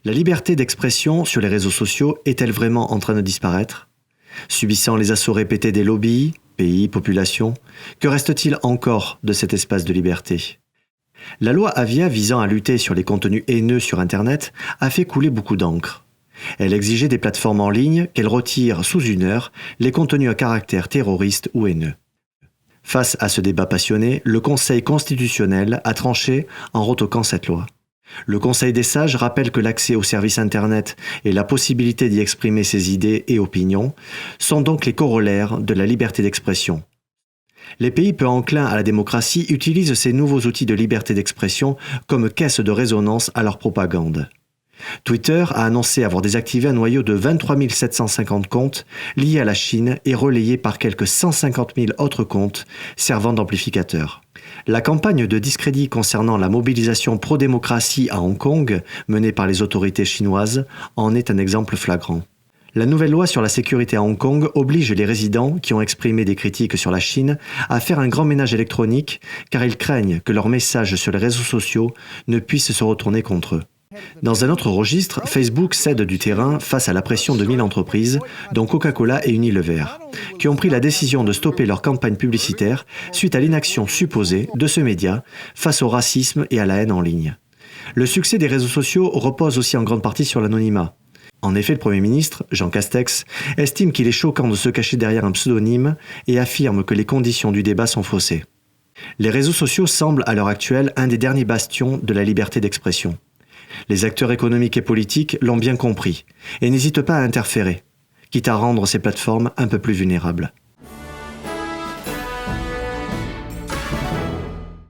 La liberté d'expression sur les réseaux sociaux est-elle vraiment en train de disparaître ? Subissant les assauts répétés des lobbies, pays, populations, que reste-t-il encore de cet espace de liberté ? La loi Avia visant à lutter sur les contenus haineux sur Internet a fait couler beaucoup d'encre. Elle exigeait des plateformes en ligne qu'elles retirent sous 1 heure les contenus à caractère terroriste ou haineux. Face à ce débat passionné, le Conseil constitutionnel a tranché en retoquant cette loi. Le Conseil des sages rappelle que l'accès aux services Internet et la possibilité d'y exprimer ses idées et opinions sont donc les corollaires de la liberté d'expression. Les pays peu enclins à la démocratie utilisent ces nouveaux outils de liberté d'expression comme caisse de résonance à leur propagande. Twitter a annoncé avoir désactivé un noyau de 23 750 comptes liés à la Chine et relayés par quelques 150 000 autres comptes servant d'amplificateurs. La campagne de discrédit concernant la mobilisation pro-démocratie à Hong Kong, menée par les autorités chinoises, en est un exemple flagrant. La nouvelle loi sur la sécurité à Hong Kong oblige les résidents qui ont exprimé des critiques sur la Chine à faire un grand ménage électronique car ils craignent que leurs messages sur les réseaux sociaux ne puissent se retourner contre eux. Dans un autre registre, Facebook cède du terrain face à la pression de 1000 entreprises, dont Coca-Cola et Unilever, qui ont pris la décision de stopper leur campagne publicitaire suite à l'inaction supposée de ce média face au racisme et à la haine en ligne. Le succès des réseaux sociaux repose aussi en grande partie sur l'anonymat. En effet, le Premier ministre, Jean Castex, estime qu'il est choquant de se cacher derrière un pseudonyme et affirme que les conditions du débat sont faussées. Les réseaux sociaux semblent à l'heure actuelle un des derniers bastions de la liberté d'expression. Les acteurs économiques et politiques l'ont bien compris et n'hésitent pas à interférer, quitte à rendre ces plateformes un peu plus vulnérables.